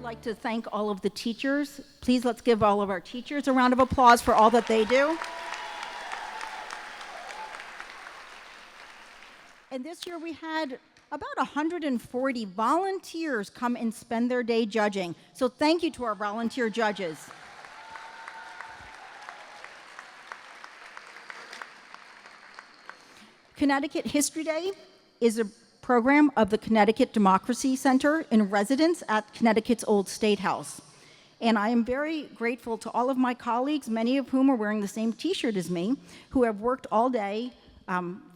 like to thank all of the teachers. Please let's give all of our teachers a round of applause for all that they do. And this year we had about 140 volunteers come and spend their day judging. So thank you to our volunteer judges. Connecticut History Day is a program of the Connecticut Democracy Center in residence at Connecticut's Old State House. And I am very grateful to all of my colleagues, many of whom are wearing the same t-shirt as me, who have worked all day,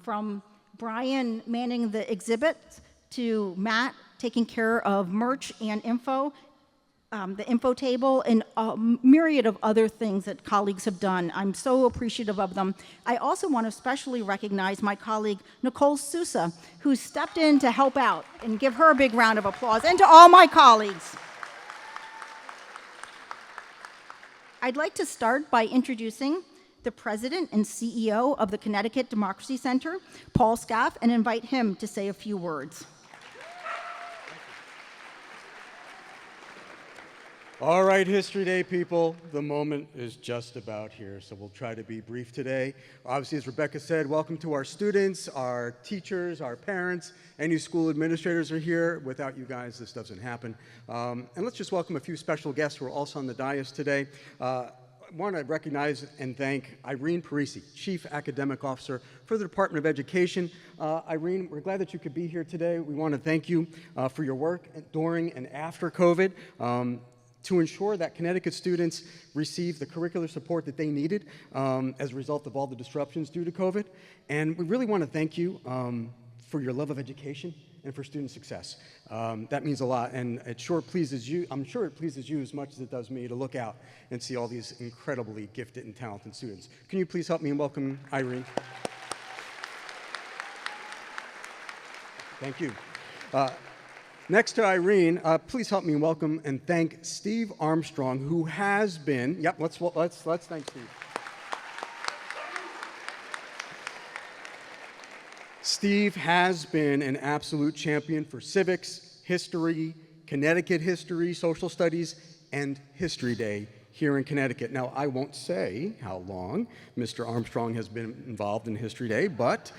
from Brian manning the exhibits to Matt taking care of merch and info, the info table, and a myriad of other things that colleagues have done. I'm so appreciative of them. I also want to especially recognize my colleague, Nicole Sousa, who stepped in to help out, and give her a big round of applause, and to all my colleagues. I'd like to start by introducing the president and CEO of the Connecticut Democracy Center, Paul Scaff, and invite him to say a few words. All right, History Day people, the moment is just about here, so we'll try to be brief today. Obviously, as Rebecca said, welcome to our students, our teachers, our parents. Any school administrators are here. Without you guys, this doesn't happen. And let's just welcome a few special guests who are also on the dais today. I want to recognize and thank Irene Parisi, Chief Academic Officer for the Department of Education. Irene, we're glad that you could be here today. We want to thank you for your work during and after COVID. To ensure that Connecticut students receive the curricular support that they needed as a result of all the disruptions due to COVID. And we really want to thank you for your love of education and for student success. That means a lot, and it sure pleases you. I'm sure it pleases you as much as it does me to look out and see all these incredibly gifted and talented students. Can you please help me and welcome Irene? Thank you. Next to Irene, please help me welcome and thank Steve Armstrong, who has been, let's thank Steve. Steve has been an absolute champion for civics, history, Connecticut history, social studies, and History Day here in Connecticut. Now, I won't say how long Mr. Armstrong has been involved in History Day, but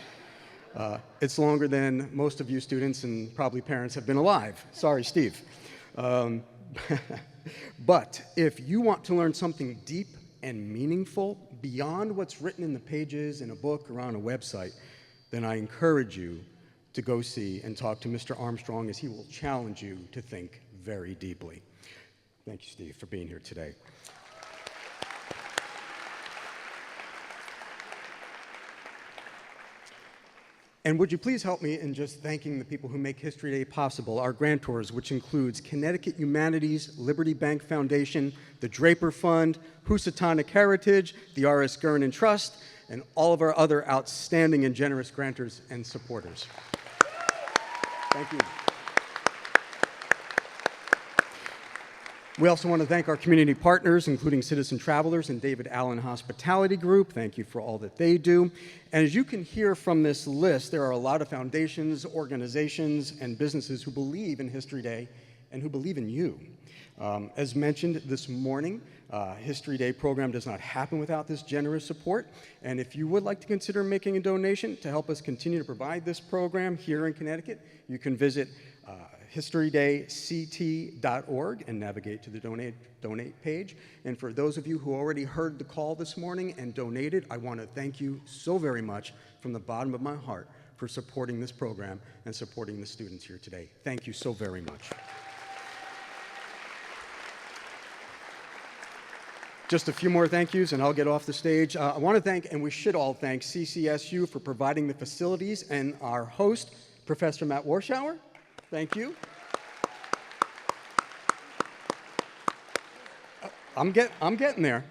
it's longer than most of you students and probably parents have been alive. Sorry, Steve. But if you want to learn something deep and meaningful beyond what's written in the pages in a book or on a website, then I encourage you to go see and talk to Mr. Armstrong, as he will challenge you to think very deeply. Thank you, Steve, for being here today. And would you please help me in just thanking the people who make History Day possible, our grantors, which includes Connecticut Humanities, Liberty Bank Foundation, the Draper Fund, Housatonic Heritage, the R.S. Gernon Trust, and all of our other outstanding and generous grantors and supporters. Thank you. We also want to thank our community partners, including Citizen Travelers and David Allen Hospitality Group. Thank you for all that they do. And as you can hear from this list, there are a lot of foundations, organizations, and businesses who believe in History Day and who believe in you. As mentioned this morning, History Day program does not happen without this generous support. And if you would like to consider making a donation to help us continue to provide this program here in Connecticut, you can visit historydayct.org and navigate to the donate page. And for those of you who already heard the call this morning and donated, I want to thank you so very much from the bottom of my heart for supporting this program and supporting the students here today. Thank you so very much. Just a few more thank yous and I'll get off the stage. I want to thank, and we should all thank, CCSU for providing the facilities and our host, Professor Matt Warschauer. Thank you. I'm getting there.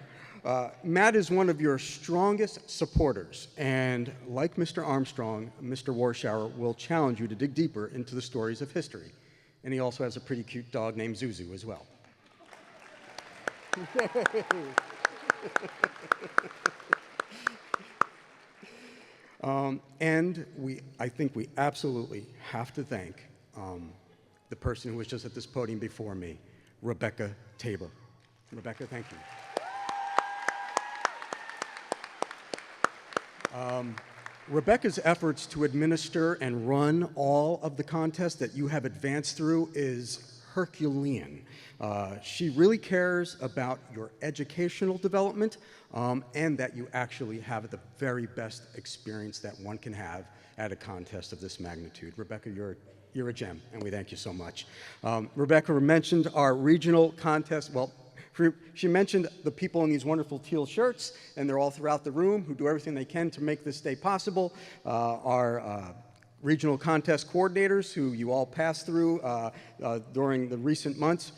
Matt is one of your strongest supporters, and like Mr. Armstrong, Mr. Warschauer will challenge you to dig deeper into the stories of history. And he also has a pretty cute dog named Zuzu as well. And I think we absolutely have to thank the person who was just at this podium before me, Rebecca Tabor. Rebecca, thank you. Rebecca's efforts to administer and run all of the contests that you have advanced through is Herculean. She really cares about your educational development and that you actually have the very best experience that one can have at a contest of this magnitude. Rebecca, you're a gem, and we thank you so much. Rebecca mentioned our regional contest. Well, she mentioned the people in these wonderful teal shirts, and they're all throughout the room, who do everything they can to make this day possible. Our regional contest coordinators, who you all passed through during the recent months,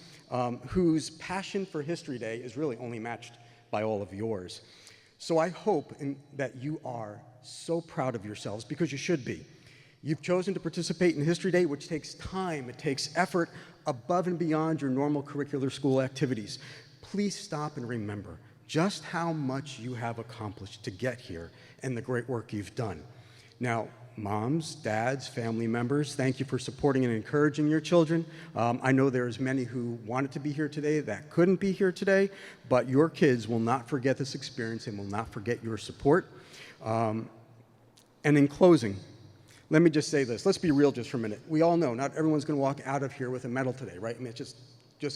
whose passion for History Day is really only matched by all of yours. So I hope that you are so proud of yourselves, because you should be. You've chosen to participate in History Day, which takes time, it takes effort above and beyond your normal curricular school activities. Please stop and remember just how much you have accomplished to get here and the great work you've done. Now, moms, dads, family members, thank you for supporting and encouraging your children. I know there's many who wanted to be here today that couldn't be here today, but your kids will not forget this experience and will not forget your support. And in closing, let me just say this. Let's be real just for a minute. We all know not everyone's going to walk out of here with a medal today, right? I mean, it just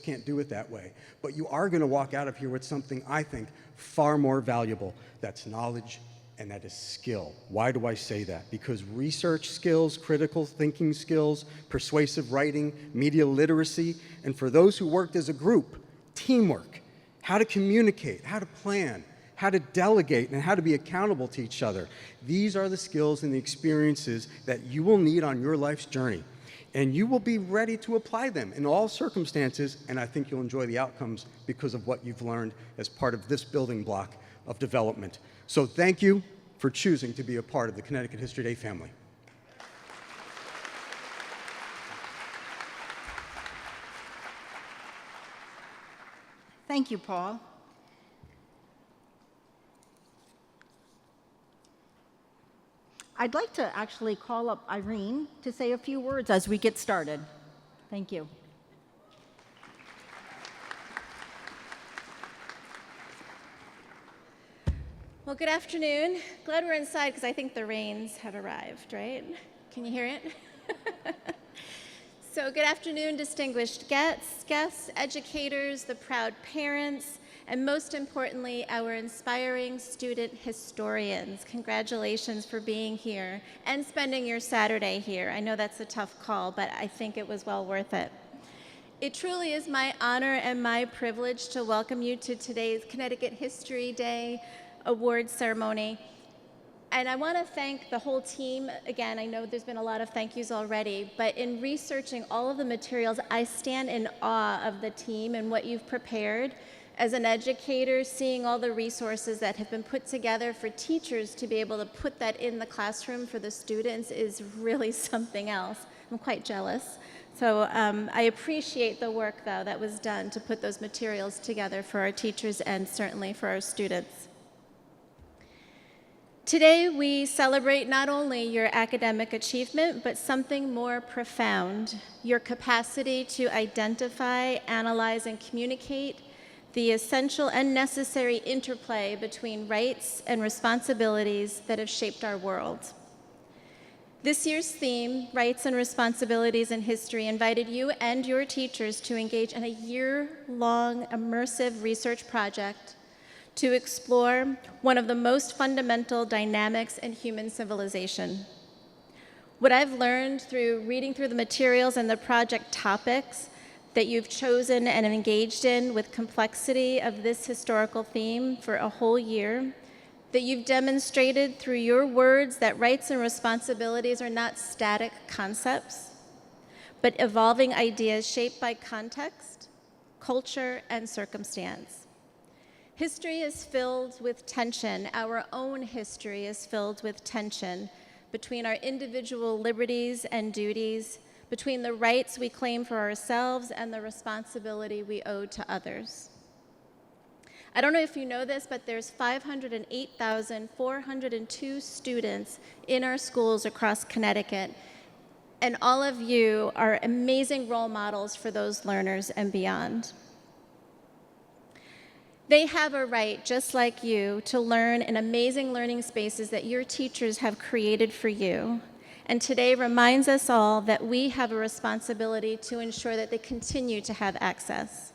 can't do it that way. But you are going to walk out of here with something, I think, far more valuable. That's knowledge and that is skill. Why do I say that? Because research skills, critical thinking skills, persuasive writing, media literacy, and for those who worked as a group, teamwork, how to communicate, how to plan, how to delegate, and how to be accountable to each other. These are the skills and the experiences that you will need on your life's journey. And you will be ready to apply them in all circumstances, and I think you'll enjoy the outcomes because of what you've learned as part of this building block of development. So thank you for choosing to be a part of the Connecticut History Day family. Thank you, Paul. I'd like to actually call up Irene to say a few words as we get started. Thank you. Well, good afternoon. Glad we're inside because I think the rains have arrived, right? Can you hear it? So good afternoon, distinguished guests, educators, the proud parents, and most importantly, our inspiring student historians. Congratulations for being here and spending your Saturday here. I know that's a tough call, but I think it was well worth it. It truly is my honor and my privilege to welcome you to today's Connecticut History Day Awards ceremony. And I want to thank the whole team. Again, I know there's been a lot of thank yous already, but in researching all of the materials, I stand in awe of the team and what you've prepared. As an educator, seeing all the resources that have been put together for teachers to be able to put that in the classroom for the students is really something else. I'm quite jealous. So I appreciate the work, though, that was done to put those materials together for our teachers and certainly for our students. Today, we celebrate not only your academic achievement, but something more profound, your capacity to identify, analyze, and communicate the essential and necessary interplay between rights and responsibilities that have shaped our world. This year's theme, Rights and Responsibilities in History, invited you and your teachers to engage in a year-long immersive research project to explore one of the most fundamental dynamics in human civilization. What I've learned through reading through the materials and the project topics that you've chosen and engaged in with complexity of this historical theme for a whole year, that you've demonstrated through your words that rights and responsibilities are not static concepts, but evolving ideas shaped by context, culture, and circumstance. History is filled with tension. Our own history is filled with tension between our individual liberties and duties, between the rights we claim for ourselves and the responsibility we owe to others. I don't know if you know this, but there's 508,402 students in our schools across Connecticut. and all of you are amazing role models for those learners and beyond. They have a right, just like you, to learn in amazing learning spaces that your teachers have created for you. And today reminds us all that we have a responsibility to ensure that they continue to have access.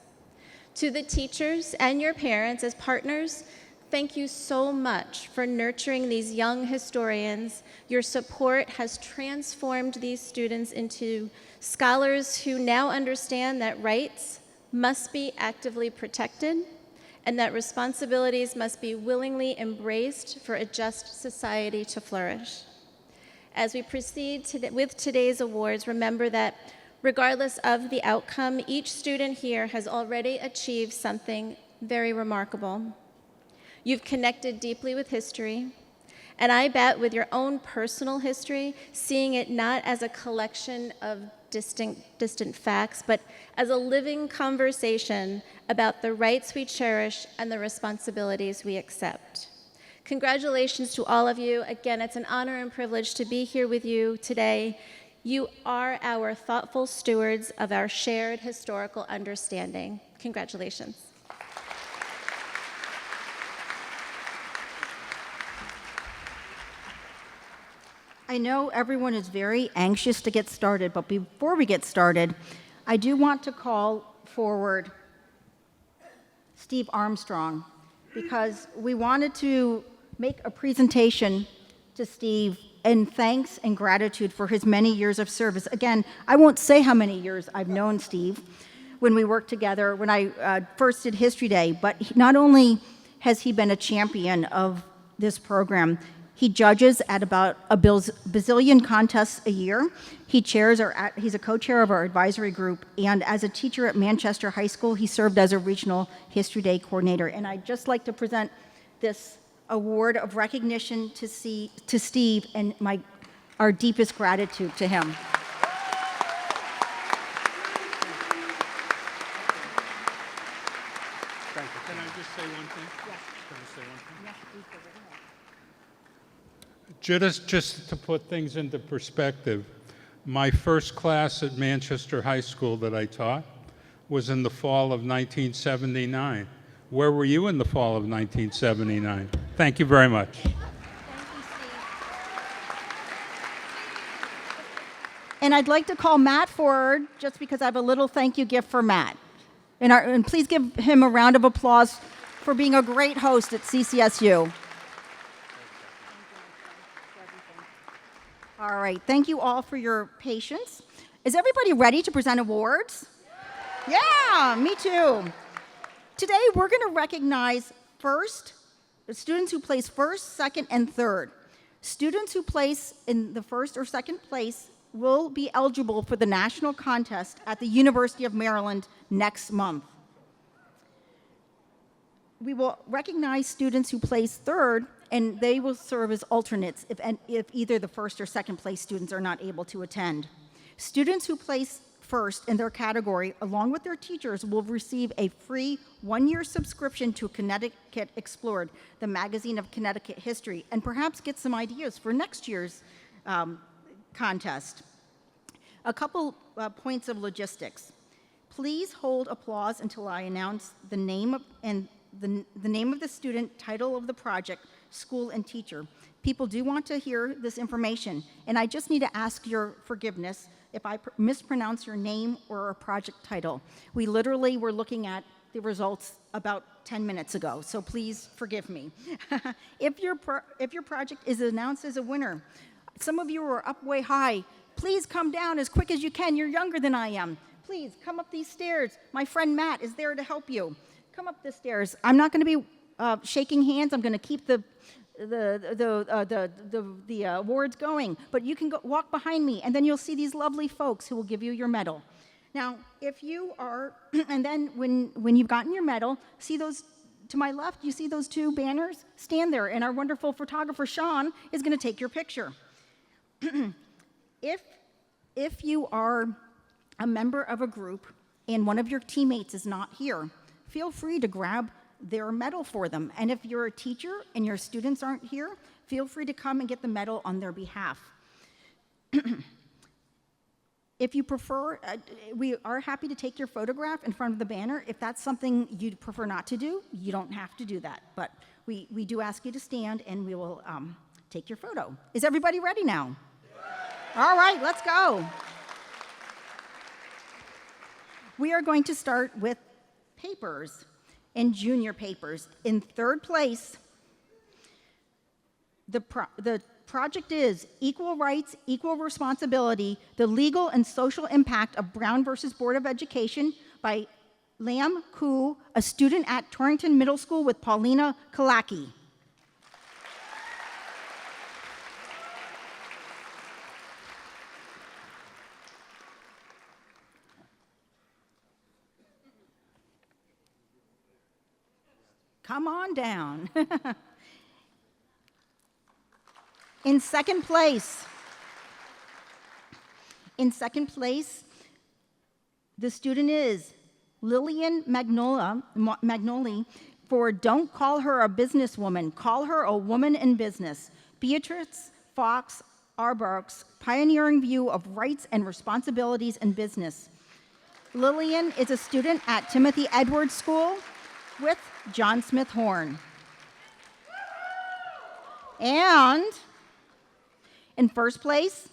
To the teachers and your parents as partners, thank you so much for nurturing these young historians. Your support has transformed these students into scholars who now understand that rights must be actively protected and that responsibilities must be willingly embraced for a just society to flourish. As we proceed with today's awards, remember that regardless of the outcome, each student here has already achieved something very remarkable. You've connected deeply with history, and I bet with your own personal history, seeing it not as a collection of distant facts, but as a living conversation about the rights we cherish and the responsibilities we accept. Congratulations to all of you. Again, it's an honor and privilege to be here with you today. You are our thoughtful stewards of our shared historical understanding. Congratulations. I know everyone is very anxious to get started, but before we get started, I do want to call forward Steve Armstrong, because we wanted to make a presentation to Steve in thanks and gratitude for his many years of service. Again, I won't say how many years I've known Steve when we worked together, when I first did History Day, but not only has he been a champion of this program, he judges at about a bazillion contests a year. He's a co-chair of our advisory group, and as a teacher at Manchester High School, he served as a regional History Day coordinator. And I'd just like to present this award of recognition to Steve and our deepest gratitude to him. Thank you. Can I just say one thing? Yes. Can I say one thing? Yes, please go ahead. Just to put things into perspective, my first class at Manchester High School that I taught was in the fall of 1979. Where were you in the fall of 1979? Thank you very much. Thank you, Steve. And I'd like to call Matt forward, just because I have a little thank you gift for Matt. And please give him a round of applause for being a great host at CCSU. All right, thank you all for your patience. Is everybody ready to present awards? Yeah, me too. Today, we're going to recognize the students who place first, second, and third. Students who place in the first or second place will be eligible for the national contest at the University of Maryland next month. We will recognize students who place third, and they will serve as alternates if either the first or second place students are not able to attend. Students who place first in their category, along with their teachers, will receive a free one-year subscription to Connecticut Explored, the magazine of Connecticut history, and perhaps get some ideas for next year's contest. A couple points of logistics. Please hold applause until I announce the name of the student, title of the project, school, and teacher. People do want to hear this information, and I just need to ask your forgiveness if I mispronounce your name or a project title. We literally were looking at the results about 10 minutes ago, so please forgive me. If your project is announced as a winner, some of you are up way high. Please come down as quick as you can. You're younger than I am. Please come up these stairs. My friend Matt is there to help you. Come up the stairs. I'm not going to be shaking hands. I'm going to keep the awards going, but you can walk behind me, and then you'll see these lovely folks who will give you your medal. Now, if you are, and then when you've gotten your medal, see those to my left, you see those two banners? Stand there, and our wonderful photographer, Sean, is going to take your picture. If you are a member of a group and one of your teammates is not here, feel free to grab their medal for them. And if you're a teacher and your students aren't here, feel free to come and get the medal on their behalf. If you prefer, we are happy to take your photograph in front of the banner. If that's something you'd prefer not to do, you don't have to do that. But we do ask you to stand, and we will take your photo. Is everybody ready now? All right, let's go. We are going to start with papers and junior papers. In third place, the project is Equal Rights, Equal Responsibility, the Legal and Social Impact of Brown versus Board of Education by Lam Koo, a student at Torrington Middle School with Paulina Kalaki. Come on down. In second place, the student is Lillian Magnoli for Don't Call Her a Businesswoman, Call Her a Woman in Business. Beatrice Fox Arberg's pioneering view of rights and responsibilities in business. Lillian is a student at Timothy Edwards School with John Smith Horn. And in first place,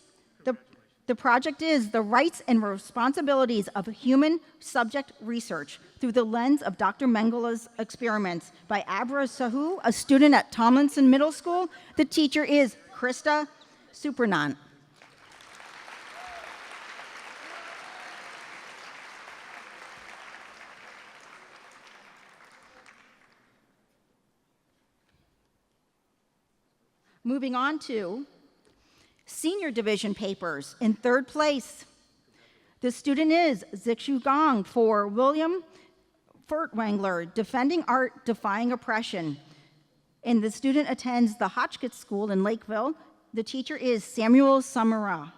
the project is The Rights and Responsibilities of Human Subject Research through the lens of Dr. Mengele's experiments by Abra Sahu, a student at Tomlinson Middle School. The teacher is Krista Supernant. Moving on to senior division papers. In third place, the student is Zixu Gong for William Furtwängler, Defending Art, Defying Oppression. And the student attends the Hotchkiss School in Lakeville. The teacher is Samuel Samara.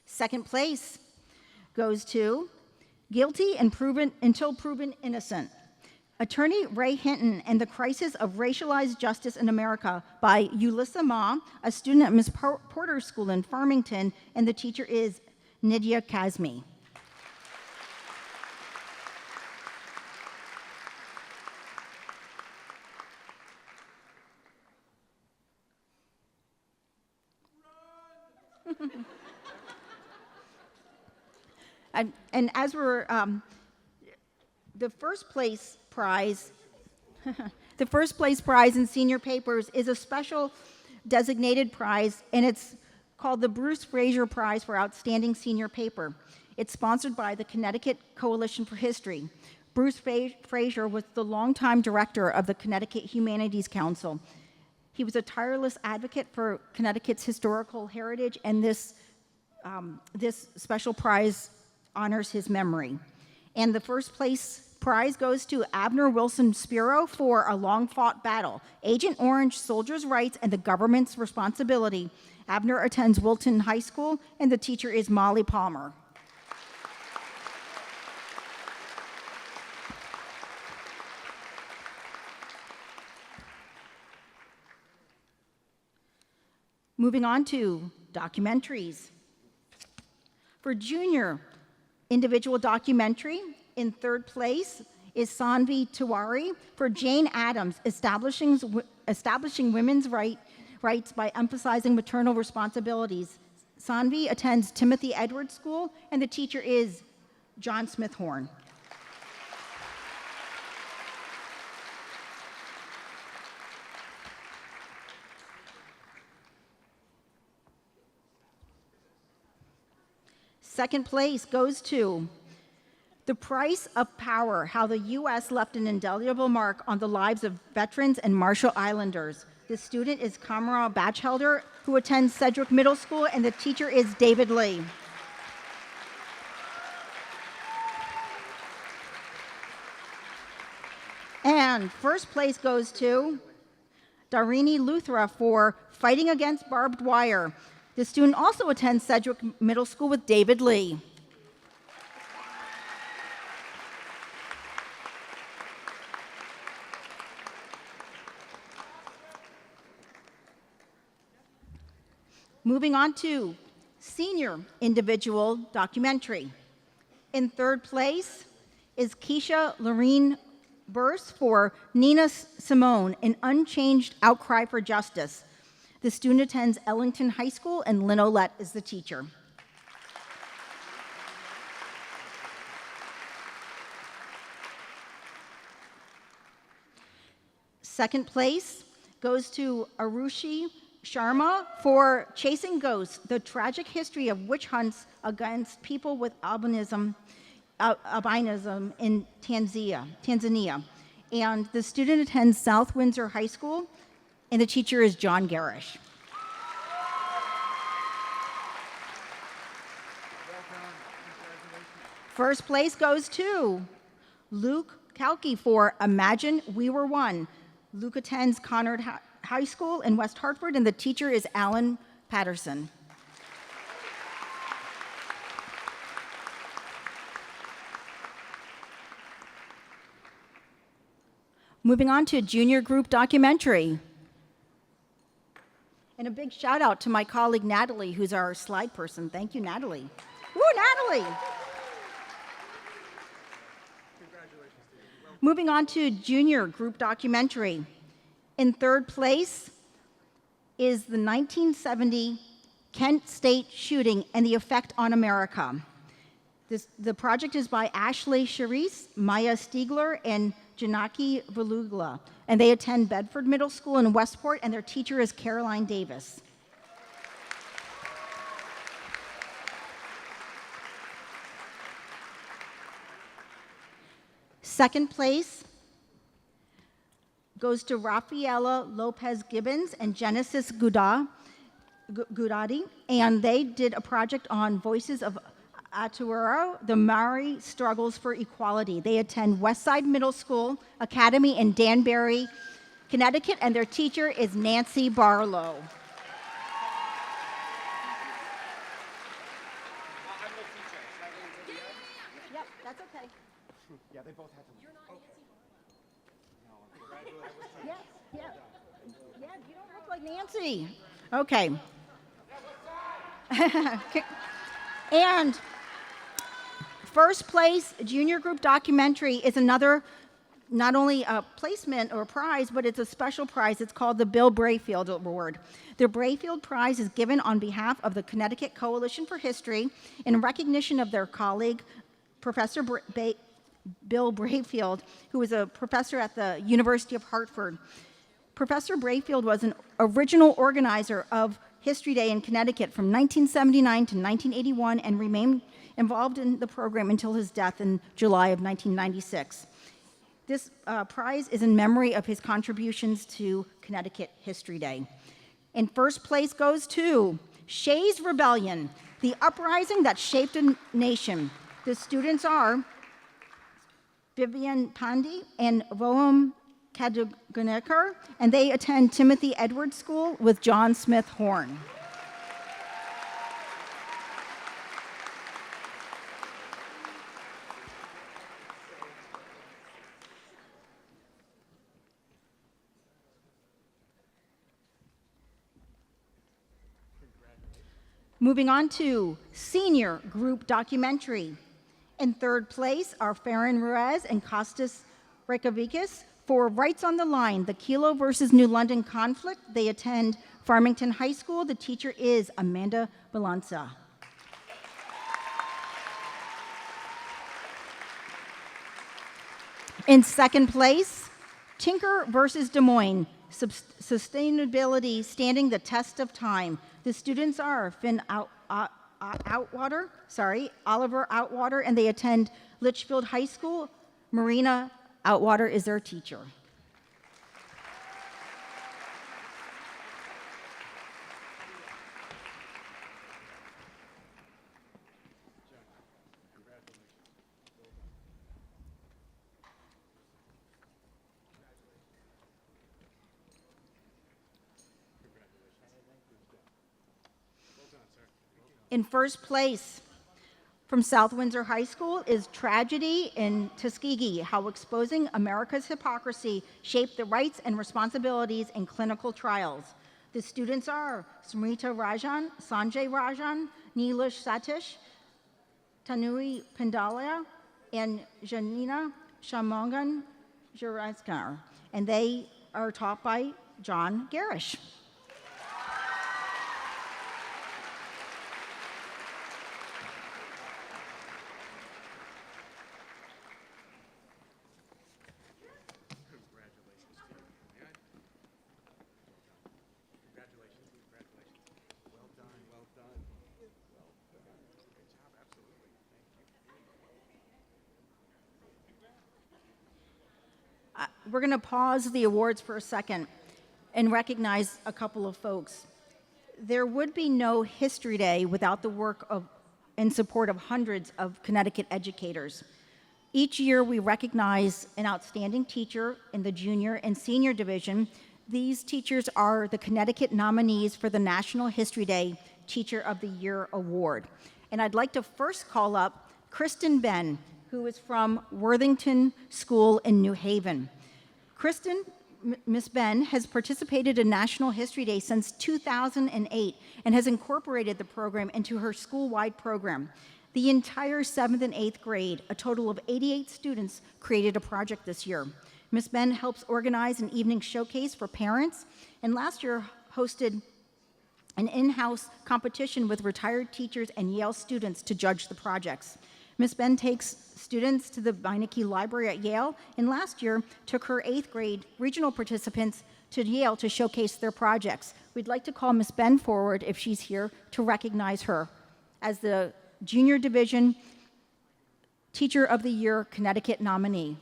Second place goes to Guilty and Proven Until Proven Innocent. Attorney Ray Hinton and the Crisis of Racialized Justice in America by Yulissa Ma, a student at Miss Porter's School in Farmington, and the teacher is Nidia Kazmi. And as we're, the first place prize, the first place prize in senior papers is a special designated prize, and it's called the Bruce Fraser Prize for Outstanding Senior Paper. It's sponsored by the Connecticut Coalition for History. Bruce Fraser was the longtime director of the Connecticut Humanities Council. He was a tireless advocate for Connecticut's historical heritage, and this special prize honors his memory. And the first place prize goes to Abner Wilson Spiro for A Long-Fought Battle, Agent Orange, Soldiers' Rights, and the Government's Responsibility. Abner attends Wilton High School, and the teacher is Molly Palmer. Moving on to documentaries. For junior individual documentary, in third place is Sanvi Tiwari for Jane Addams, establishing women's rights by emphasizing maternal responsibilities. Sanvi attends Timothy Edwards School, and the teacher is John Smith Horn. Second place goes to The Price of Power, How the U.S. Left an Indelible Mark on the Lives of Veterans and Marshall Islanders. The student is Kamara Batchelder, who attends Sedgwick Middle School, and the teacher is David Lee. And first place goes to Darini Luthra for Fighting Against Barbed Wire. The student also attends Sedgwick Middle School with David Lee. Moving on to senior individual documentary. In third place is Keisha Lorene Burse for Nina Simone, An Unchanged Outcry for Justice. The student attends Ellington High School, and Lynn Olette is the teacher. Second place goes to Arushi Sharma for Chasing Ghosts, the tragic history of witch hunts against people with albinism in Tanzania. And the student attends South Windsor High School, and the teacher is John Garish. First place goes to Luke Kalki for Imagine We Were One. Luke attends Conard High School in West Hartford, and the teacher is Alan Patterson. Moving on to junior group documentary. And a big shout out to my colleague Natalie, who's our slide person. Thank you, Natalie. Woo, Natalie! Moving on to junior group documentary. In third place is the 1970 Kent State shooting and the effect on America. The project is by Ashley Charisse, Maya Stiegler, and Janaki Valugla, and they attend Bedford Middle School in Westport, and their teacher is Caroline Davis. Second place goes to Rafaela Lopez Gibbons and Genesis Gudadi, and they did a project on Voices of Aotearoa, the Maori Struggles for Equality. They attend Westside Middle School Academy in Danbury, Connecticut, and their teacher is Nancy Barlow. Yep, that's okay. Yeah, they both have to. You're not Nancy. Yes, yeah. Yeah, you don't look like Nancy. Okay. And first place junior group documentary is another, not only a placement or a prize, but it's a special prize. It's called the Bill Brayfield Award. The Brayfield Prize is given on behalf of the Connecticut Coalition for History in recognition of their colleague, Professor Bill Brayfield, who was a professor at the University of Hartford. Professor Brayfield was an original organizer of History Day in Connecticut from 1979 to 1981 and remained involved in the program until his death in July of 1996. This prize is in memory of his contributions to Connecticut History Day. And first place goes to Shays Rebellion, the uprising that shaped a nation. The students are Vivian Pandey and Voam Kaduganekar, and they attend Timothy Edwards School with John Smith Horn. Moving on to senior group documentary. In third place are Farron Ruiz and Kostas Reykjavikis for Rights on the Line, the Kilo versus New London conflict. They attend Farmington High School. The teacher is Amanda Balanza. In second place, Tinker versus Des Moines, Sustainability Standing the Test of Time. The students are Oliver Outwater, and they attend Litchfield High School. Marina Outwater is their teacher. In first place from South Windsor High School is Tragedy in Tuskegee, How Exposing America's Hypocrisy Shaped the Rights and Responsibilities in Clinical Trials. The students are Smrita Rajan, Sanjay Rajan, Neelish Satish, Tanui Pandalia, and Janina Shamangan Juraskar, and they are taught by John Garish. We're going to pause the awards for a second and recognize a couple of folks. There would be no History Day without the work of and support of hundreds of Connecticut educators. Each year, we recognize an outstanding teacher in the junior and senior division. These teachers are the Connecticut nominees for the National History Day Teacher of the Year Award. And I'd like to first call up Kristen Ben, who is from Worthington School in New Haven. Kristen, Miss Ben, has participated in National History Day since 2008 and has incorporated the program into her school-wide program. The entire 7th and 8th grade, a total of 88 students, created a project this year. Miss Ben helps organize an evening showcase for parents, and last year hosted an in-house competition with retired teachers and Yale students to judge the projects. Miss Ben takes students to the Beinecke Library at Yale, and last year took her 8th grade regional participants to Yale to showcase their projects. We'd like to call Miss Ben forward if she's here to recognize her as the Junior Division Teacher of the Year Connecticut nominee.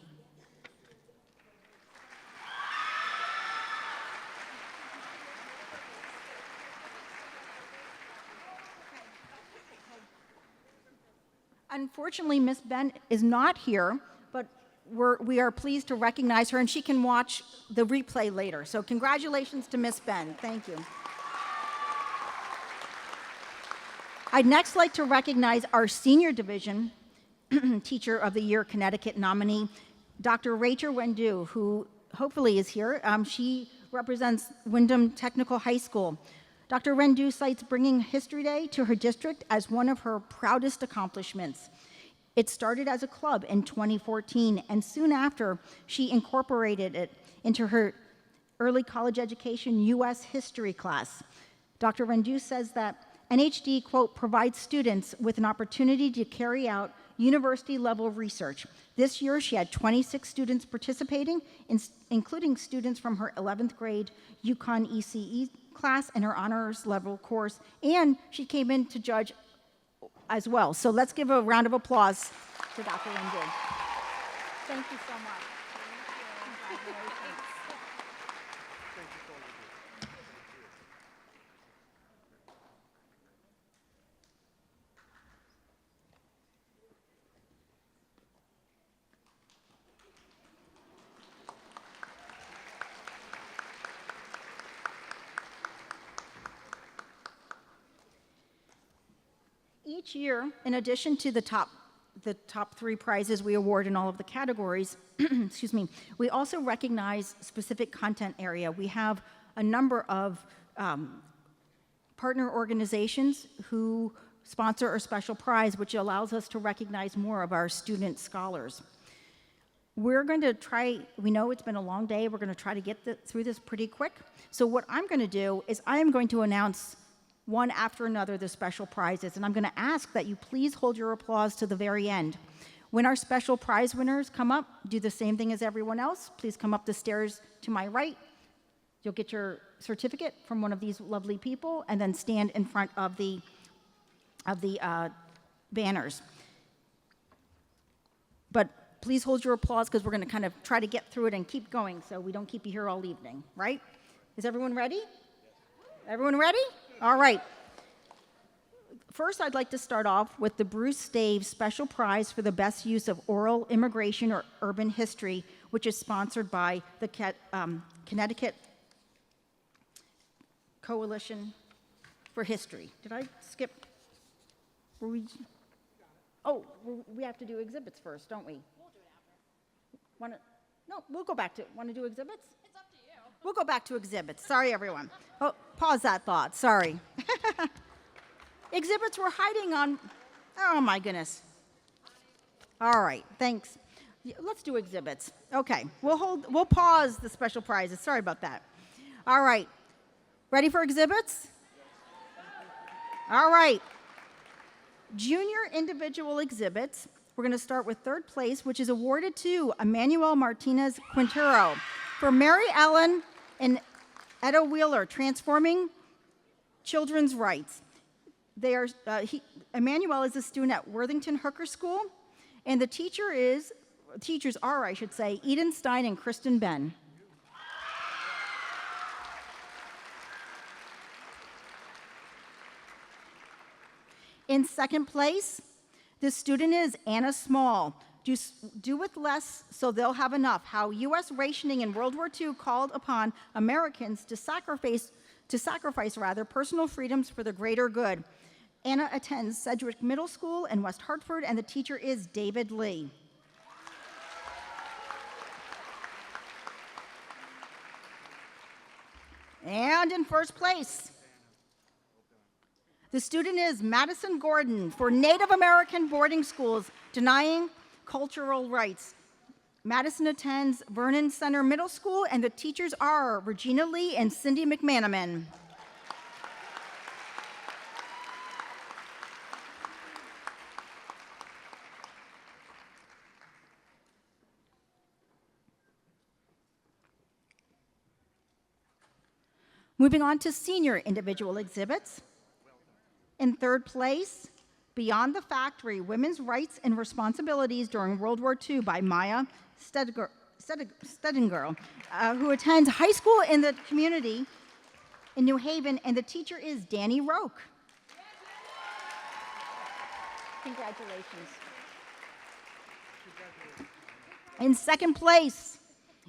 Unfortunately, Miss Ben is not here, but we are pleased to recognize her, and she can watch the replay later. So congratulations to Miss Ben. Thank you. I'd next like to recognize our Senior Division Teacher of the Year Connecticut nominee, Dr. Rachel Wendu, who hopefully is here. She represents Wyndham Technical High School. Dr. Rendu cites bringing History Day to her district as one of her proudest accomplishments. It started as a club in 2014, and soon after, she incorporated it into her early college education U.S. history class. Dr. Rendu says that NHD, quote, provides students with an opportunity to carry out university-level research. This year, she had 26 students participating, including students from her 11th grade UConn ECE class and her honors level course, and she came in to judge as well. So let's give a round of applause to Dr. Rendu. Thank you so much. Congratulations. Each year, in addition to the top 3 prizes we award in all of the categories, excuse me, we also recognize specific content area. We have a number of partner organizations who sponsor a special prize, which allows us to recognize more of our student scholars. We're going to try, we know it's been a long day, we're going to try to get through this pretty quick. So what I'm going to do is I am going to announce one after another the special prizes, and I'm going to ask that you please hold your applause to the very end. When our special prize winners come up, do the same thing as everyone else. Please come up the stairs to my right. You'll get your certificate from one of these lovely people, and then stand in front of the banners. But please hold your applause, because we're going to kind of try to get through it and keep going so we don't keep you here all evening, right? Is everyone ready? Everyone ready? All right. First, I'd like to start off with the Bruce Stave Special Prize for the Best Use of Oral Immigration or Urban History, which is sponsored by the Connecticut Coalition for History. Did I skip? Oh, we have to do exhibits first, don't we? We'll do it after. No, we'll go back to, want to do exhibits? It's up to you. We'll go back to exhibits. Sorry, everyone. Oh, pause that thought, sorry. Exhibits were hiding on, oh my goodness. All right, thanks. Let's do exhibits. Okay, we'll pause the special prizes. Sorry about that. All right, ready for exhibits? All right. Junior individual exhibits. We're going to start with third place, which is awarded to Emmanuel Martinez Quintero for Mary Ellen and Etta Wheeler, Transforming Children's Rights. Emmanuel is a student at Worthington Hooker School, and the teachers are, I should say, Eden Stein and Kristen Ben. In second place, the student is Anna Small. Do with less so they'll have enough. How U.S. rationing in World War II called upon Americans to sacrifice personal freedoms for the greater good. Anna attends Sedgwick Middle School in West Hartford, and the teacher is David Lee. And in first place, the student is Madison Gordon for Native American boarding schools denying cultural rights. Madison attends Vernon Center Middle School, and the teachers are Regina Lee and Cindy McManaman. Moving on to senior individual exhibits. In third place, Beyond the Factory, Women's Rights and Responsibilities During World War II by Maya Stedinger, who attends high school in the community in New Haven, and the teacher is Danny Roque. Congratulations. In second place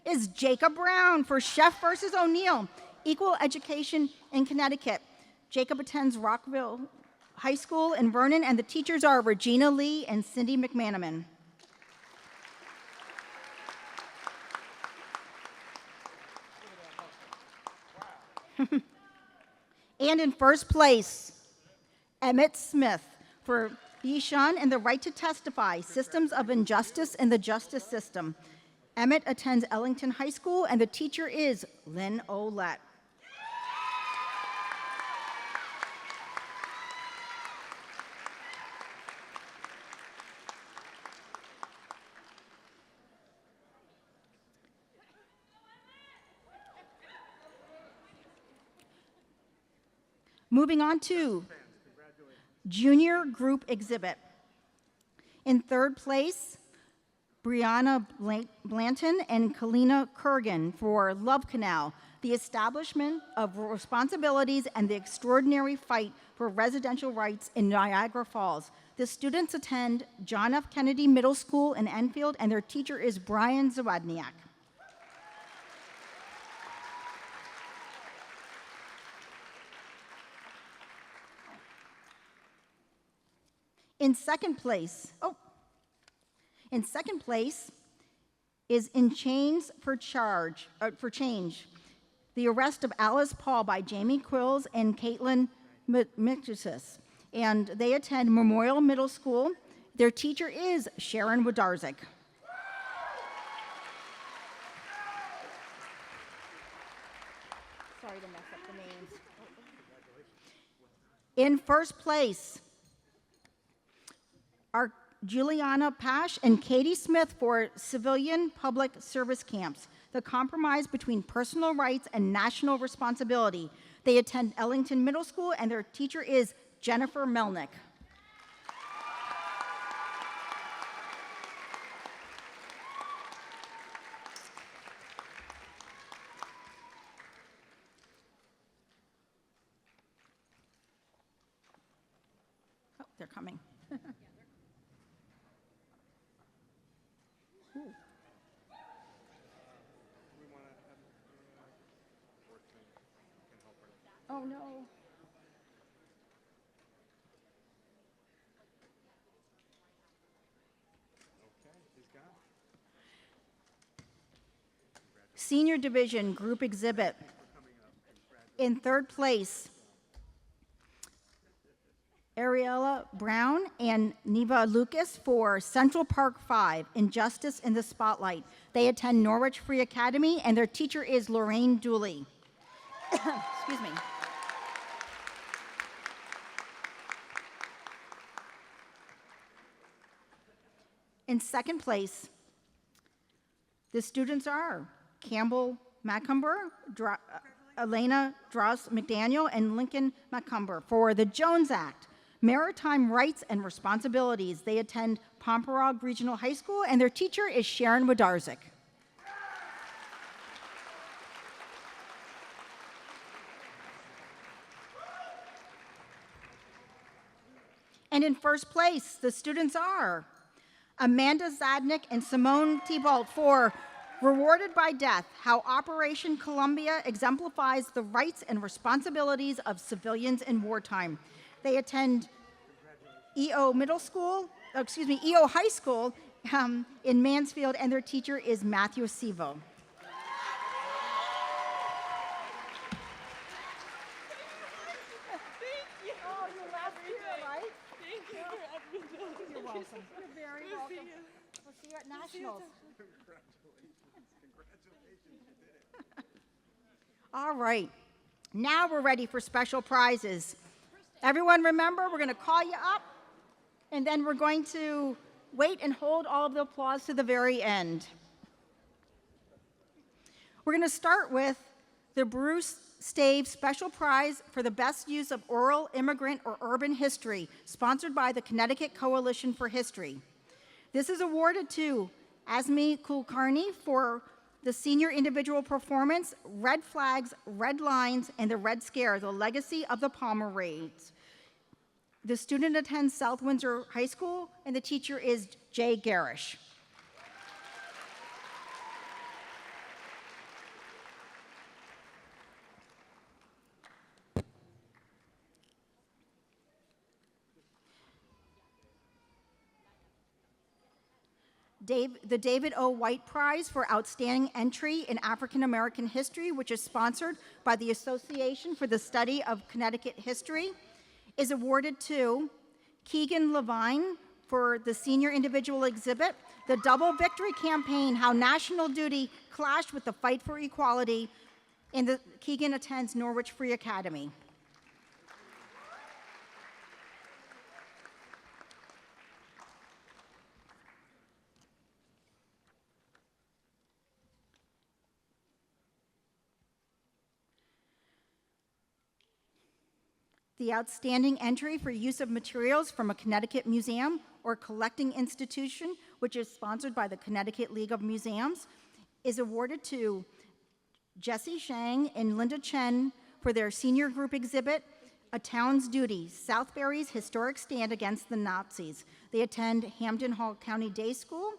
is Jacob Brown for Chef versus O'Neill, Equal Education in Connecticut. Jacob attends Rockville High School in Vernon, and the teachers are Regina Lee and Cindy McManaman. And in first place, Emmett Smith for Yishun and the Right to Testify, Systems of Injustice in the Justice System. Emmett attends Ellington High School, and the teacher is Lynn Olette. Moving on to junior group exhibit. In third place, Brianna Blanton and Kalina Kurgan for Love Canal, the establishment of responsibilities and the extraordinary fight for residential rights in Niagara Falls. The students attend John F. Kennedy Middle School in Enfield, and their teacher is Brian Zawadniak. In second place is In Chains for Change, the arrest of Alice Paul by Jamie Quills and Caitlin Mictusis. And they attend Memorial Middle School. Their teacher is Sharon Wodarczyk. Sorry to mess up the names. In first place are Juliana Pash and Katie Smith for Civilian Public Service Camps, the compromise between personal rights and national responsibility. They attend Ellington Middle School, and their teacher is Jennifer Melnick. Oh, they're coming. Oh, no. Senior Division Group Exhibit. In third place, Ariella Brown and Neva Lucas for Central Park 5, Injustice in the Spotlight. They attend Norwich Free Academy, and their teacher is Lorraine Dooley. Excuse me. In second place, the students are Campbell Macumber, Elena Dross McDaniel, and Lincoln Macumber for the Jones Act, Maritime Rights and Responsibilities. They attend Pomperaug Regional High School, and their teacher is Sharon Wodarczyk. And in first place, the students are Amanda Zadnik and Simone Thibault for Rewarded by Death, How Operation Columbia Exemplifies the Rights and Responsibilities of Civilians in Wartime. They attend EO High School in Mansfield, and their teacher is Matthew Sevo. You're very welcome. We'll see you at Nationals. All right. Now we're ready for special prizes. Everyone remember, we're going to call you up, and then we're going to wait and hold all of the applause to the very end. We're going to start with the Bruce Stave Special Prize for the Best Use of Oral, Immigrant, or Urban History, sponsored by the Connecticut Coalition for History. This is awarded to Asmi Kulkarni for the senior individual performance, Red Flags, Red Lines, and the Red Scare, the legacy of the Palmer Raids. The student attends South Windsor High School, and the teacher is Jay Garish. The David O. White Prize for Outstanding Entry in African American History, which is sponsored by the Association for the Study of Connecticut History, is awarded to Keegan Levine for the senior individual exhibit, The Double Victory Campaign, How National Duty Clashed with the Fight for Equality, and Keegan attends Norwich Free Academy. The outstanding entry for use of materials from a Connecticut museum or collecting institution, which is sponsored by the Connecticut League of Museums, is awarded to Jesse Shang and Linda Chen for their senior group exhibit, A Town's Duty, Southbury's Historic Stand Against the Nazis. They attend Hampden Hall Country Day School,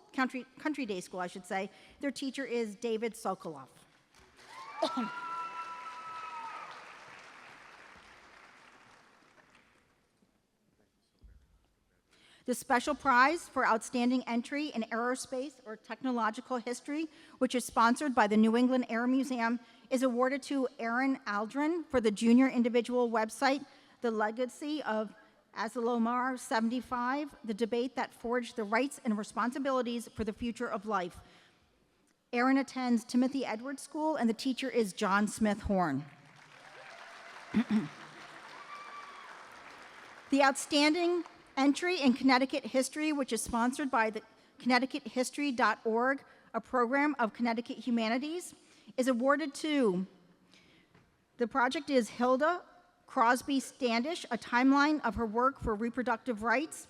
I should say. Their teacher is David Sokolov. The special prize for outstanding entry in aerospace or technological history, which is sponsored by the New England Air Museum, is awarded to Aaron Aldrin for the junior individual website, The Legacy of Asilomar 75, the debate that forged the rights and responsibilities for the future of life. Aaron attends Timothy Edwards School, and the teacher is John Smith Horn. The outstanding entry in Connecticut history, which is sponsored by the ConnecticutHistory.org, a program of Connecticut Humanities, is awarded to, the project is Hilda Crosby Standish, a timeline of her work for reproductive rights.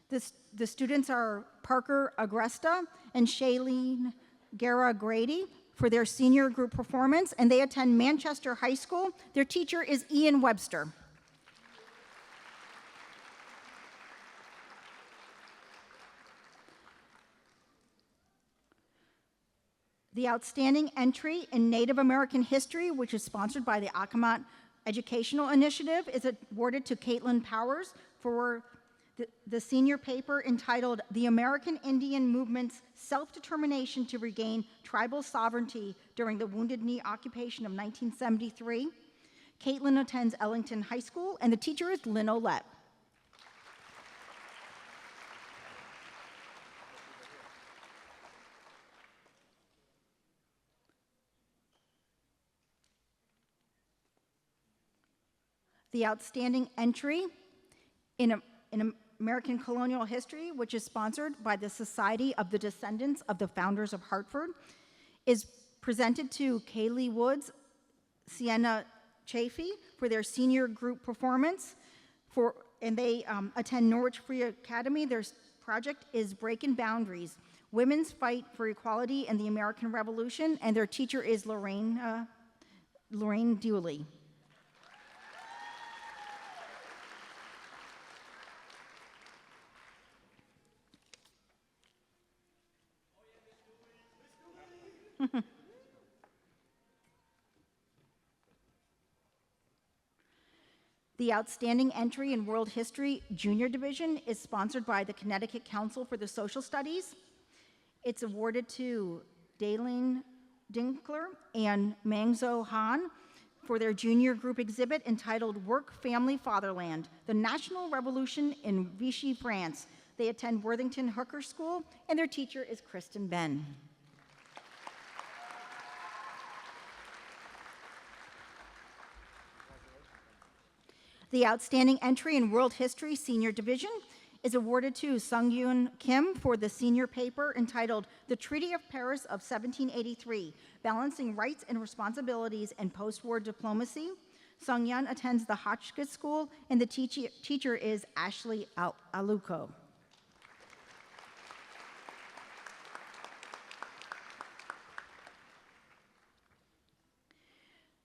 The students are Parker Agresta and Shailene Guerra Grady for their senior group performance, and they attend Manchester High School. Their teacher is Ian Webster. The outstanding entry in Native American history, which is sponsored by the Accomack Educational Initiative, is awarded to Caitlin Powers for the senior paper entitled The American Indian Movement's Self-Determination to Regain Tribal Sovereignty During the Wounded Knee Occupation of 1973. Caitlin attends Ellington High School, and the teacher is Lynn Olette. The outstanding entry in American colonial history, which is sponsored by the Society of the Descendants of the Founders of Hartford, is presented to Kaylee Woods, Sienna Chafee for their senior group performance. And they attend Norwich Free Academy. Their project is Breaking Boundaries, Women's Fight for Equality in the American Revolution, and their teacher is Lorraine Dooley. The outstanding entry in World History Junior Division is sponsored by the Connecticut Council for the Social Studies. It's awarded to Daleen Dinkler and Mangzo Han for their junior group exhibit entitled Work, Family, Fatherland, the National Revolution in Vichy, France. They attend Worthington Hooker School, and their teacher is Kristen Ben. The outstanding entry in World History Senior Division is awarded to Sung-Yoon Kim for the senior paper entitled The Treaty of Paris of 1783, Balancing Rights and Responsibilities in Post-War Diplomacy. Sung-Yoon attends the Hotchkiss School, and the teacher is Ashley Aluko.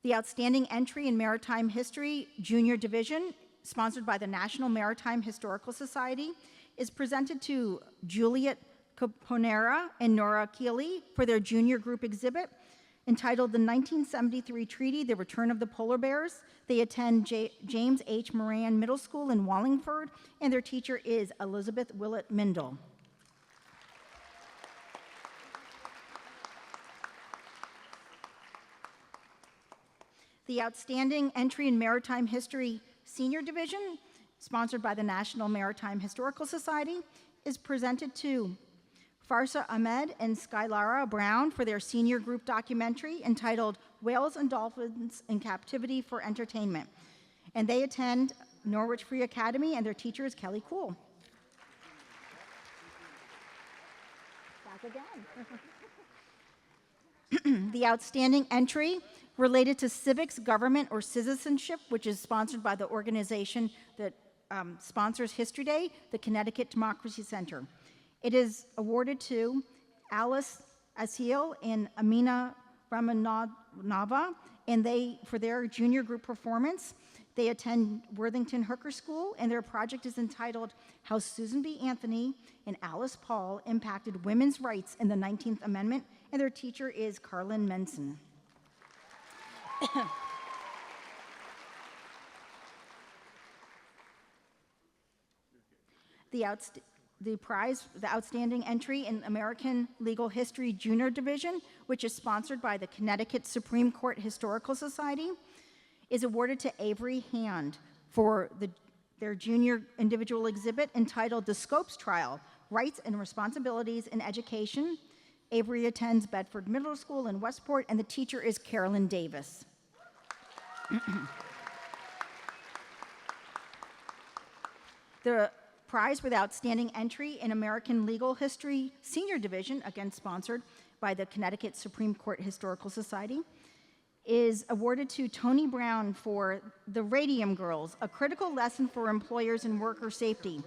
The outstanding entry in Maritime History Junior Division, sponsored by the National Maritime Historical Society, is presented to Juliet Caponera and Nora Keeley for their junior group exhibit entitled The 1973 Treaty, The Return of the Polar Bears. They attend James H. Moran Middle School in Wallingford, and their teacher is Elizabeth Willett Mindel. The outstanding entry in Maritime History Senior Division, sponsored by the National Maritime Historical Society, is presented to Farsa Ahmed and Skylara Brown for their senior group documentary entitled Whales and Dolphins in Captivity for Entertainment. And they attend Norwich Free Academy, and their teacher is Kelly Cool. Back again. The outstanding entry related to civics, government, or citizenship, which is sponsored by the organization that sponsors History Day, the Connecticut Democracy Center. It is awarded to Alice Asiel and Amina Ramanava, and for their junior group performance. They attend Worthington Hooker School, and their project is entitled How Susan B. Anthony and Alice Paul Impacted Women's Rights in the 19th Amendment, and their teacher is Carlin Menson. The outstanding entry in American Legal History Junior Division, which is sponsored by the Connecticut Supreme Court Historical Society, is awarded to Avery Hand for their junior individual exhibit entitled The Scopes Trial, Rights and Responsibilities in Education. Avery attends Bedford Middle School in Westport, and the teacher is Carolyn Davis. The prize for the outstanding entry in American Legal History Senior Division, again sponsored by the Connecticut Supreme Court Historical Society, is awarded to Tony Brown for The Radium Girls, a critical lesson for employers and worker safety.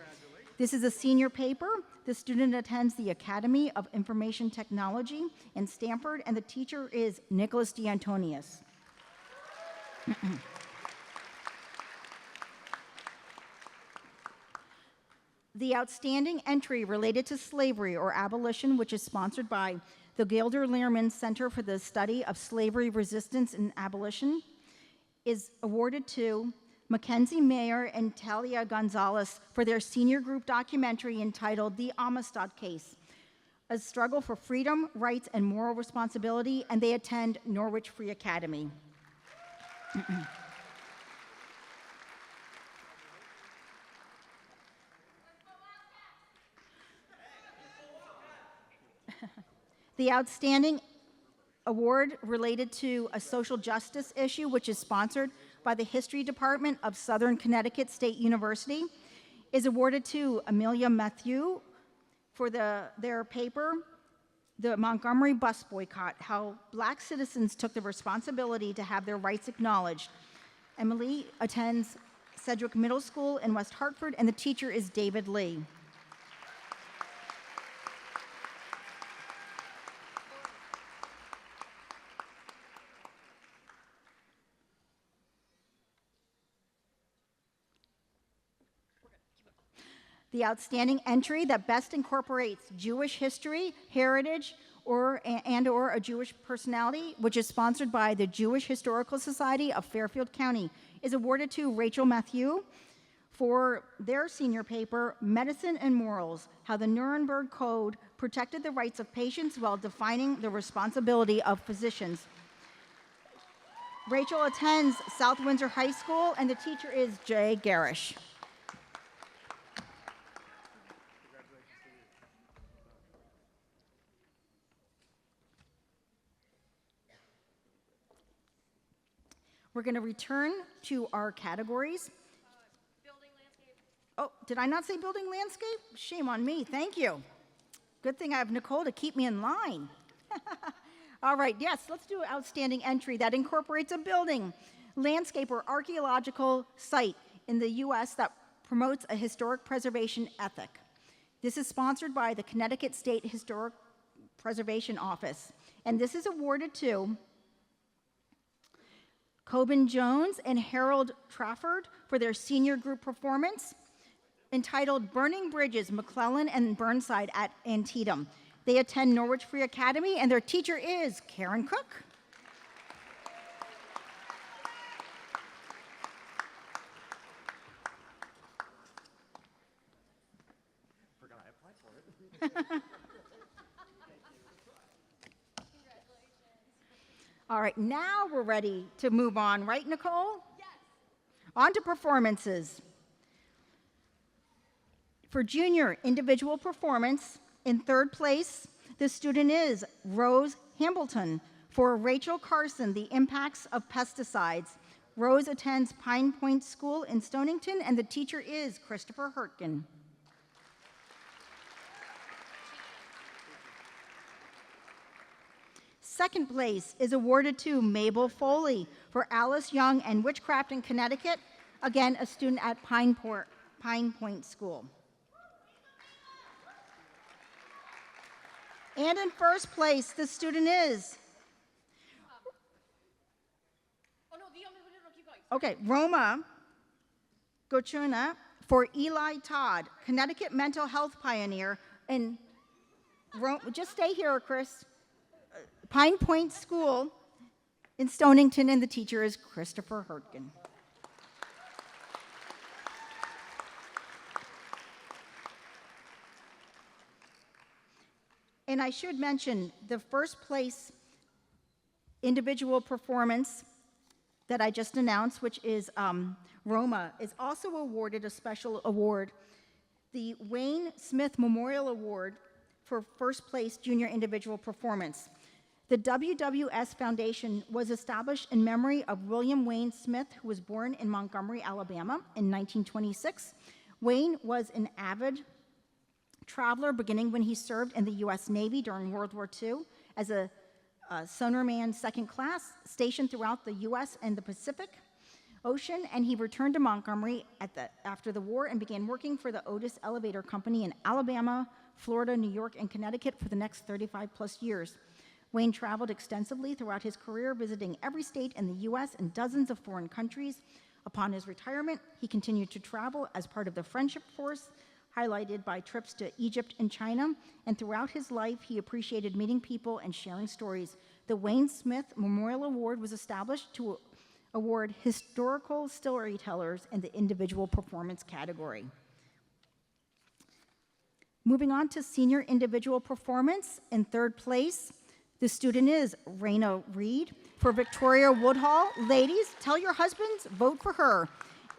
This is a senior paper. The student attends the Academy of Information Technology in Stamford, and the teacher is Nicholas DeAntonius. The outstanding entry related to slavery or abolition, which is sponsored by the Gilder Lehrman Center for the Study of Slavery Resistance and Abolition, is awarded to Mackenzie Mayer and Talia Gonzalez for their senior group documentary entitled The Amistad Case, a struggle for freedom, rights, and moral responsibility, and they attend Norwich Free Academy. The outstanding award related to a social justice issue, which is sponsored by the History Department of Southern Connecticut State University, is awarded to Amelia Matthew for their paper, The Montgomery Bus Boycott, How Black Citizens Took the Responsibility to Have Their Rights Acknowledged. Emily attends Sedgwick Middle School in West Hartford, and the teacher is David Lee. The outstanding entry that best incorporates Jewish history, heritage, or a Jewish personality, which is sponsored by the Jewish Historical Society of Fairfield County, is awarded to Rachel Matthew for their senior paper, Medicine and Morals, How the Nuremberg Code Protected the Rights of Patients While Defining the Responsibility of Physicians. Rachel attends South Windsor High School, and the teacher is Jay Garish. We're going to return to our categories. Building landscape. Oh, did I not say building landscape? Shame on me. Thank you. Good thing I have Nicole to keep me in line. All right, yes, let's do an outstanding entry that incorporates a building, landscape, or archaeological site in the U.S. that promotes a historic preservation ethic. This is sponsored by the Connecticut State Historic Preservation Office, and this is awarded to Coben Jones and Harold Trafford for their senior group performance entitled Burning Bridges, McClellan and Burnside at Antietam. They attend Norwich Free Academy, and their teacher is Karen Cook. Forgot I applied for it. All right, now we're ready to move on, right, Nicole? Yes. On to performances. For junior individual performance, in third place, the student is Rose Hambleton. For Rachel Carson, The Impacts of Pesticides. Rose attends Pine Point School in Stonington, and the teacher is Christopher Hurtgen. Second place is awarded to Mabel Foley for Alice Young and Witchcraft in Connecticut, again, a student at Pine Point School. And in first place, the student is, okay, Roma Gochuna for Eli Todd, Connecticut mental health pioneer, and just stay here, Chris. Pine Point School in Stonington, and the teacher is Christopher Hurtgen. And I should mention the first place individual performance that I just announced, which is Roma, is also awarded a special award, the Wayne Smith Memorial Award for first place junior individual performance. The WWS Foundation was established in memory of William Wayne Smith, who was born in Montgomery, Alabama in 1926. Wayne was an avid traveler beginning when he served in the U.S. Navy during World War II as a sonarman second class stationed throughout the U.S. and the Pacific Ocean, and he returned to Montgomery after the war and began working for the Otis Elevator Company in Alabama, Florida, New York, and Connecticut for the next 35 plus years. Wayne traveled extensively throughout his career, visiting every state in the U.S. and dozens of foreign countries. Upon his retirement, he continued to travel as part of the Friendship Force, highlighted by trips to Egypt and China. And throughout his life, he appreciated meeting people and sharing stories. The Wayne Smith Memorial Award was established to award historical storytellers in the individual performance category. Moving on to senior individual performance, in third place, the student is Raina Reed for Victoria Woodhall. Ladies, tell your husbands, vote for her.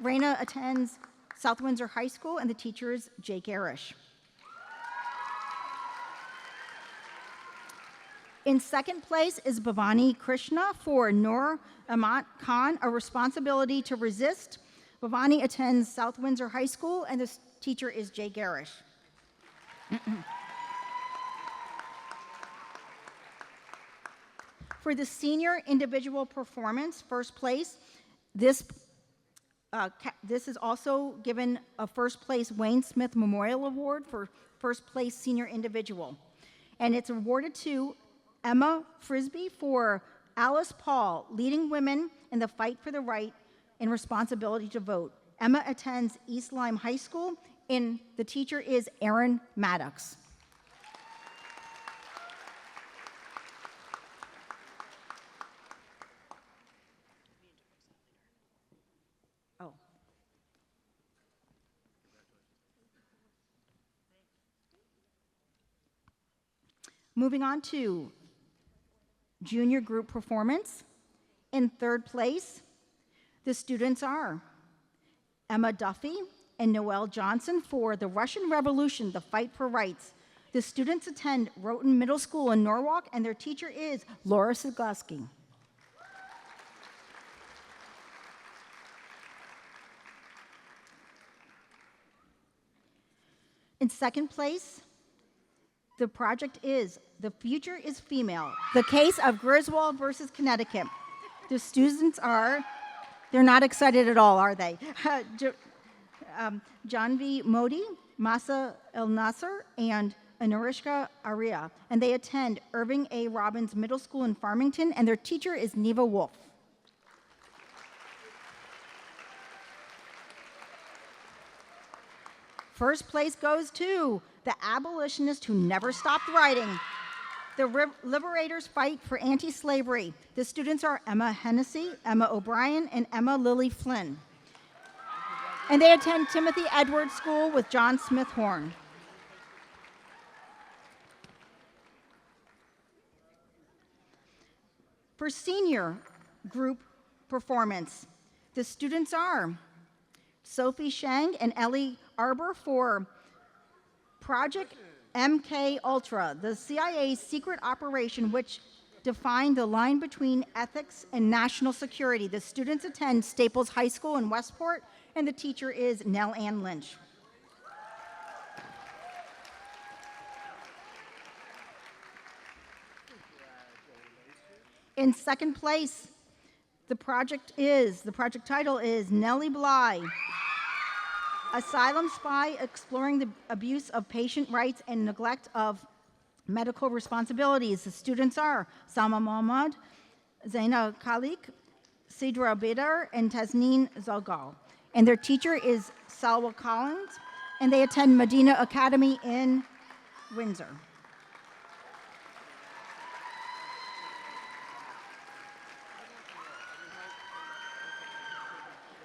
Raina attends South Windsor High School, and the teacher is Jake Arish. In second place is Bhavani Krishna for Noor Amat Khan, A Responsibility to Resist. Bhavani attends South Windsor High School, and the teacher is Jay Garish. For the senior individual performance, first place, this is also given a first place Wayne Smith Memorial Award for first place senior individual. And it's awarded to Emma Frisbee for Alice Paul, Leading Women in the Fight for the Right and Responsibility to Vote. Emma attends East Lyme High School, and the teacher is Erin Maddox. Oh. Moving on to junior group performance. In third place, the students are Emma Duffy and Noelle Johnson for The Russian Revolution, The Fight for Rights. The students attend Roten Middle School in Norwalk, and their teacher is Laura Siglaski. In second place, the project is The Future is Female, the case of Griswold versus Connecticut. The students are, they're not excited at all, are they? Janvi Modi, Masa El Nasser, and Anurishka Arya. And they attend Irving A. Robbins Middle School in Farmington, and their teacher is Neva Wolf. First place goes to the abolitionist who never stopped writing. The Liberators Fight for Anti-Slavery. The students are Emma Hennessy, Emma O'Brien, and Emma Lily Flynn. And they attend Timothy Edwards School with John Smith Horn. For senior group performance, the students are Sophie Shang and Ellie Arbor for Project MK Ultra, the CIA's secret operation which defined the line between ethics and national security. The students attend Staples High School in Westport, and the teacher is Nell Ann Lynch. In second place, the project title is Nellie Bly, Asylum Spy Exploring the Abuse of Patient Rights and Neglect of Medical Responsibilities. The students are Salma Mohammad, Zaina Khalik, Sidra Bidar, and Tasneen Zalgal. And their teacher is Salwa Collins, and they attend Medina Academy in Windsor.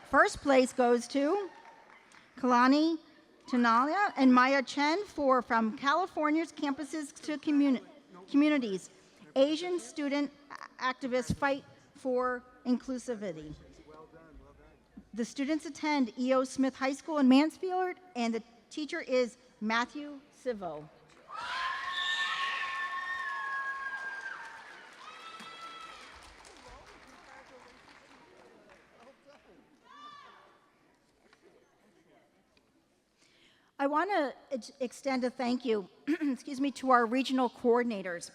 First place goes to Kalani Tanalia and Maya Chen for From California's Campuses to Communities, Asian Student Activists Fight for Inclusivity. The students attend E.O. Smith High School in Mansfield, and the teacher is Matthew Sivo. I want to extend a thank you, excuse me, to our regional coordinators.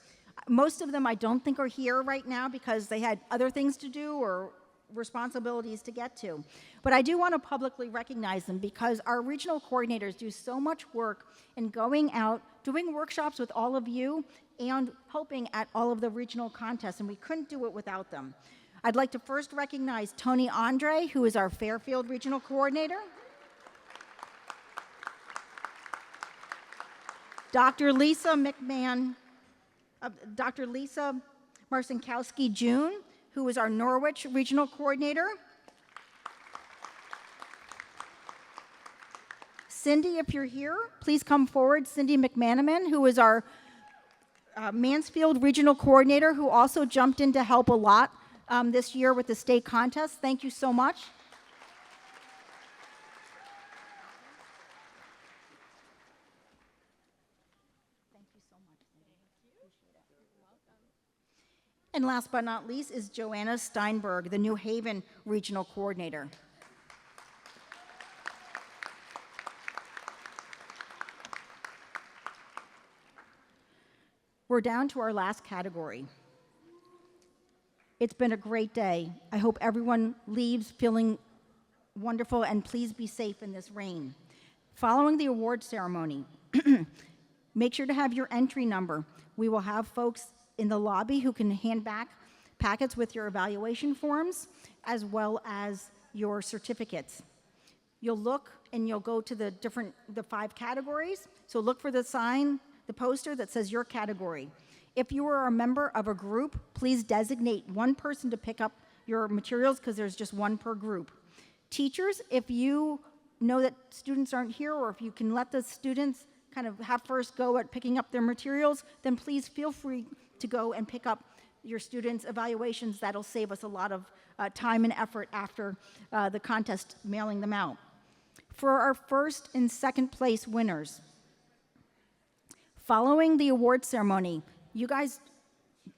Most of them I don't think are here right now because they had other things to do or responsibilities to get to. But I do want to publicly recognize them because our regional coordinators do so much work in going out, doing workshops with all of you, and helping at all of the regional contests, and we couldn't do it without them. I'd like to first recognize Tony Andre, who is our Fairfield Regional Coordinator. Dr. Lisa Marcinkowski-June, who is our Norwich Regional Coordinator. Cindy, if you're here, please come forward. Cindy McManaman, who is our Mansfield Regional Coordinator, who also jumped in to help a lot this year with the state contest. Thank you so much. And last but not least is Joanna Steinberg, the New Haven Regional Coordinator. We're down to our last category. It's been a great day. I hope everyone leaves feeling wonderful, and please be safe in this rain. Following the award ceremony, make sure to have your entry number. We will have folks in the lobby who can hand back packets with your evaluation forms as well as your certificates. You'll look and you'll go to the 5 categories. So look for the sign, the poster that says your category. If you are a member of a group, please designate one person to pick up your materials because there's just one per group. Teachers, if you know that students aren't here, or if you can let the students kind of have first go at picking up their materials, then please feel free to go and pick up your students' evaluations. That'll save us a lot of time and effort after the contest mailing them out. For our first and second place winners, following the award ceremony, you guys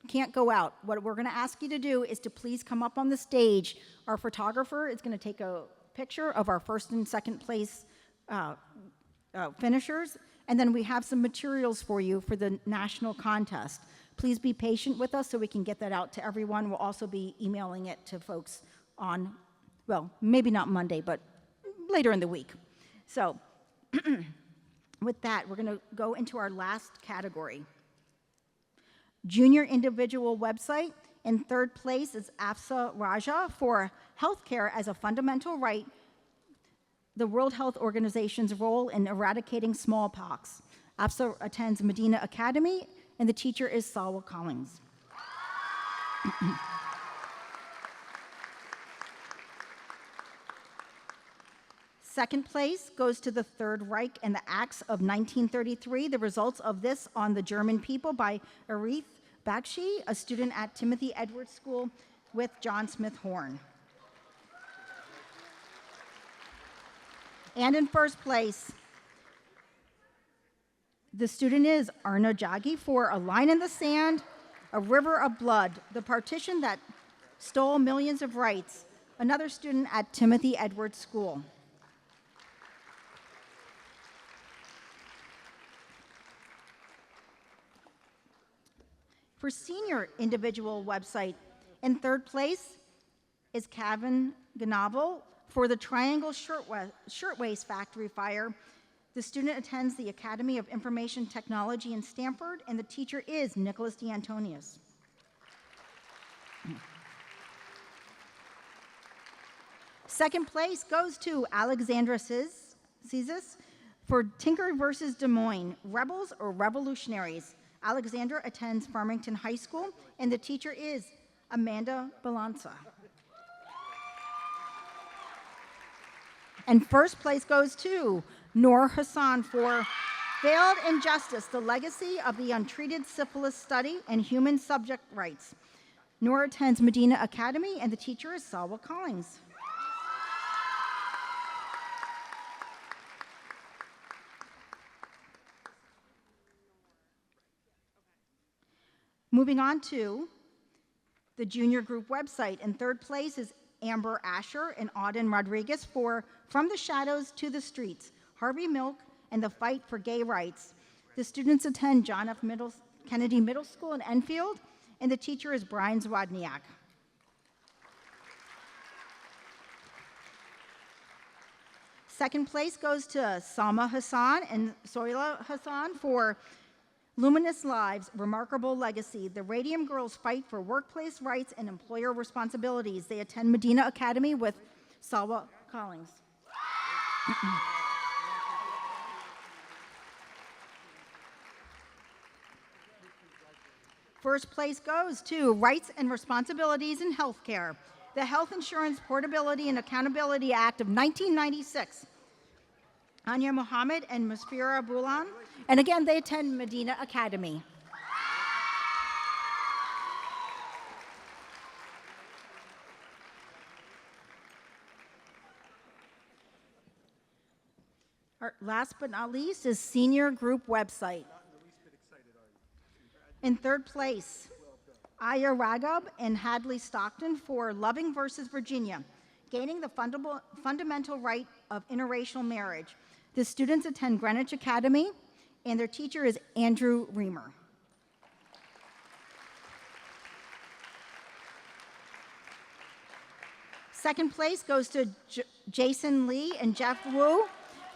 can't go out. What we're going to ask you to do is to please come up on the stage. Our photographer is going to take a picture of our first and second place finishers, and then we have some materials for you for the national contest. Please be patient with us so we can get that out to everyone. We'll also be emailing it to folks on, well, maybe not Monday, but later in the week. So with that, we're going to go into our last category. Junior individual website. In third place is Afsa Raja for healthcare as a fundamental right, the World Health Organization's role in eradicating smallpox. Afsa attends Medina Academy, and the teacher is Salwa Collins. Second place goes to the Third Reich and the Acts of 1933. The results of this on the German people by Arith Bakshi, a student at Timothy Edwards School with John Smith Horn. And in first place, the student is Arna Jagi for A Line in the Sand, A River of Blood, the partition that stole millions of rights, another student at Timothy Edwards School. For senior individual website, in third place is Kevin Ganavel for the Triangle Shirtwaist Factory Fire. The student attends the Academy of Information Technology in Stanford, and the teacher is Nicholas DeAntonius. Second place goes to Alexandra Cizis for Tinker versus Des Moines, Rebels or Revolutionaries. Alexandra attends Farmington High School, and the teacher is Amanda Balanza. And first place goes to Noor Hassan for Veiled Injustice, the Legacy of the Untreated Syphilis Study and Human Subject Rights. Noor attends Medina Academy, and the teacher is Salwa Collins. Moving on to the junior group website. In third place is Amber Asher and Auden Rodriguez for From the Shadows to the Streets, Harvey Milk and the Fight for Gay Rights. The students attend John F. Kennedy Middle School in Enfield, and the teacher is Brian Zwadniak. Second place goes to Salma Hassan and Soila Hassan for Luminous Lives, Remarkable Legacy. The Radium Girls fight for workplace rights and employer responsibilities. They attend Medina Academy with Salwa Collins. First place goes to Rights and Responsibilities in Healthcare, the Health Insurance Portability and Accountability Act of 1996. Anya Mohammed and Musfira Bulan. And again, they attend Medina Academy. Our last but not least is senior group website. In third place, Aya Ragab and Hadley Stockton for Loving versus Virginia, Gaining the Fundamental Right of Interracial Marriage. The students attend Greenwich Academy, and their teacher is Andrew Reamer. Second place goes to Jason Lee and Jeff Wu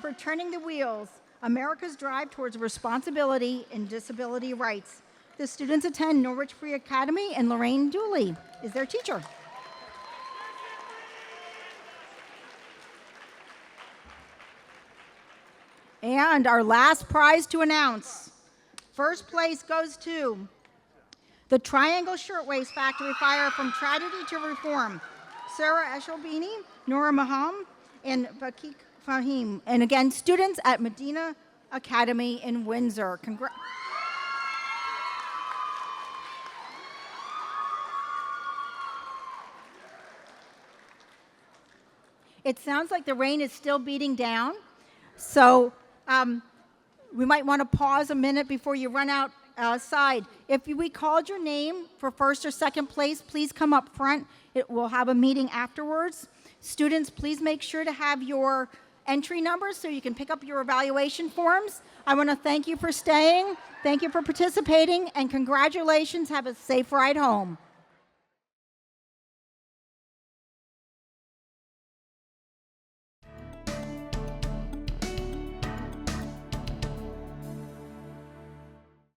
for Turning the Wheels, America's Drive Towards Responsibility and Disability Rights. The students attend Norwich Free Academy, and Lorraine Dooley is their teacher. And our last prize to announce. First place goes to the Triangle Shirtwaist Factory Fire from Tragedy to Reform. Sarah Eshelbini, Nora Maham, and Fakik Fahim. And again, students at Medina Academy in Windsor. It sounds like the rain is still beating down, so we might want to pause a minute before you run outside. If we called your name for first or second place, please come up front. We'll have a meeting afterwards. Students, please make sure to have your entry numbers so you can pick up your evaluation forms. I want to thank you for staying, thank you for participating, and congratulations. Have a safe ride home.